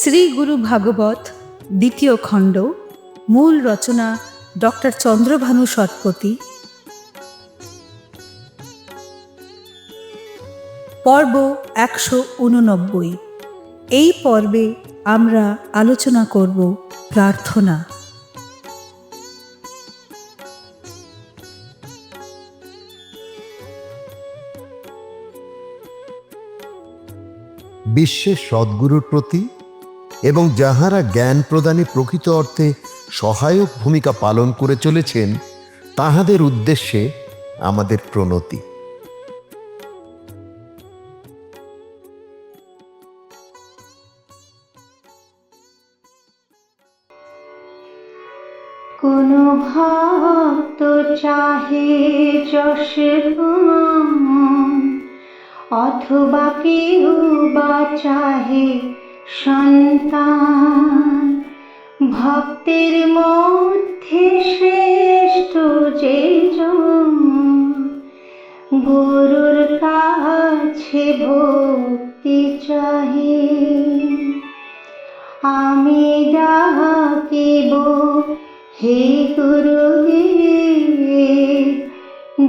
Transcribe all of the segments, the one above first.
শ্রী গুরু ভাগবত দ্বিতীয় খণ্ড, মূল রচনা ডক্টর চন্দ্রভানু শতপথী, পর্ব 189। এই পর্বে আমরা আলোচনা করব প্রার্থনা। বিশ্বের সদ্গুরুর প্রতি এবং যাহারা জ্ঞান প্রদানে প্রকৃত অর্থে সহায়ক ভূমিকা পালন করে চলেছেন তাহাদের উদ্দেশ্যে আমাদের প্রণতি। কোন ভক্ত চাহে যশ গুণ, অথবা কেউ বা চাহে সন্তান, ভক্তের মধ্যে শ্রেষ্ঠ যে জন, গুরুর কাছে ভক্তি চাহে। আমি ডাকিব হে গুরুদেব,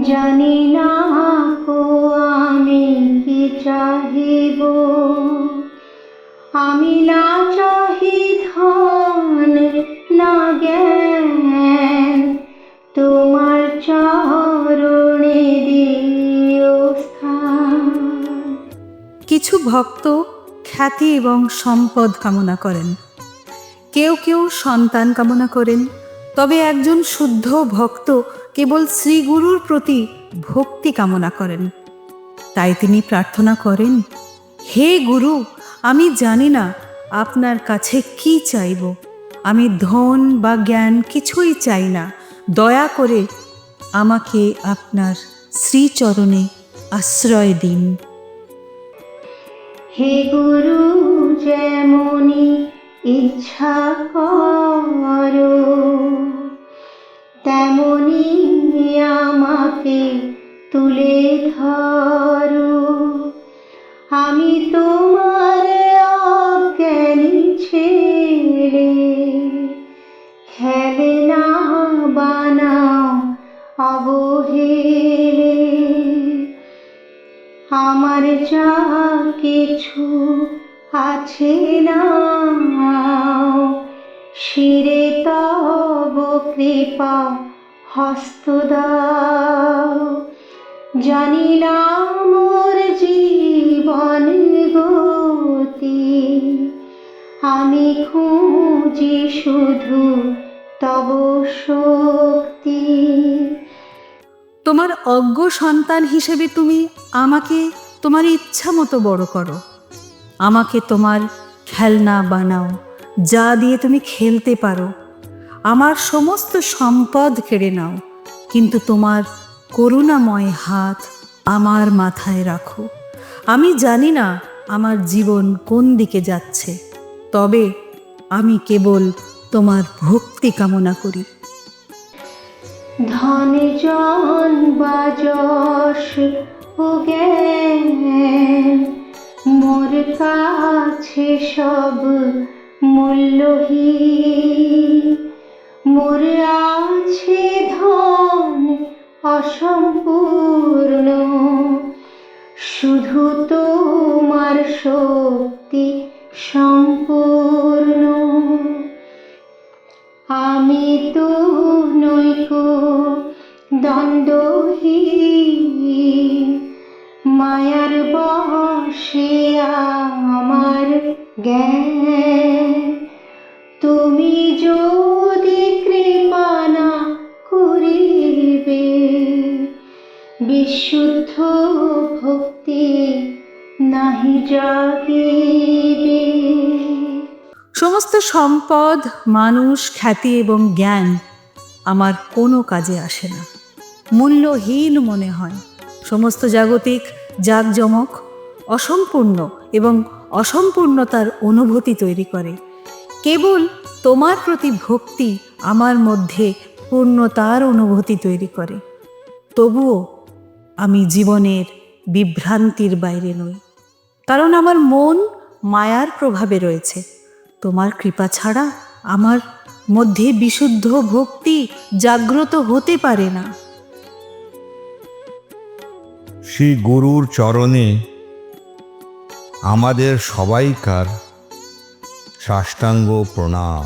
জানি না কো আমি কি চাহিব। আমি না চাহি ধন না জ্ঞান, তোমার চরণে দিও স্থান। কিছু ভক্ত খ্যাতি এবং সম্পদ কামনা করেন, কেউ কেউ সন্তান কামনা করেন। তবে একজন শুদ্ধ ভক্ত কেবল শ্রীগুরুর প্রতি ভক্তি কামনা করেন। তাই তিনি প্রার্থনা করেন, হে গুরু, আমি জানি না আপনার কাছে কি চাইব। আমি ধন বা জ্ঞান কিছুই চাই না। দয়া করে আমাকে আপনার শ্রীচরণে আশ্রয় দিন। হে গুরু, যেমনি ইচ্ছা করো তেমনি আমাকে তুলে ধরো। আমি তোমার অজ্ঞানী ছেলে, খেলনা বানাও অবহেলে। আমার যা কিছু আছে নাও, শিরে তব কৃপা হস্ত দাও। জানি না মোর জীবন গতি, আমি খুঁজি শুধু তব শক্তি। তোমার অজ্ঞ সন্তান হিসেবে তুমি আমাকে তোমার ইচ্ছা মতো বড় করো। আমাকে তোমার খেলনা বানাও, যা দিয়ে তুমি খেলতে পারো। আমার সমস্ত সম্পদ কেড়ে নাও, কিন্তু তোমার করুণাময় হাত আমার মাথায় রাখো। আমি জানি না আমার জীবন কোন দিকে যাচ্ছে, তবে আমি কেবল তোমার ভক্তি কামনা করি। ধন জন বা যশ ও জ্ঞান মোর কাছে সব মূল্যহীন। মোর আছে ধন অসম্পূর্ণ, শুধু তোমার শক্তি সম্পূর্ণ। আমি তো নৈকো দ্বন্দ্বহীন, মায়ার বশে আমার জ্ঞান। তুমি যদি কৃপা না করিবে, বিশুদ্ধ ভক্তি নাহি জাগিবে। সমস্ত সম্পদ, মানুষ, খ্যাতি এবং জ্ঞান আমার কোনো কাজে আসে না, মূল্যহীন মনে হয়। সমস্ত জাগতিক জাঁকজমক অসম্পূর্ণ এবং অসম্পূর্ণতার অনুভূতি তৈরি করে। কেবল তোমার প্রতি ভক্তি আমার মধ্যে পূর্ণতার অনুভূতি তৈরি করে। তবুও আমি জীবনের বিভ্রান্তির বাইরে নই, কারণ আমার মন মায়ার প্রভাবে রয়েছে। তোমার কৃপা ছাড়া আমার মধ্যে বিশুদ্ধ ভক্তি জাগ্রত হতে পারে না। শ্রী গুরুর চরণে আমাদের সবাইকার সাষ্টাঙ্গ প্রণাম।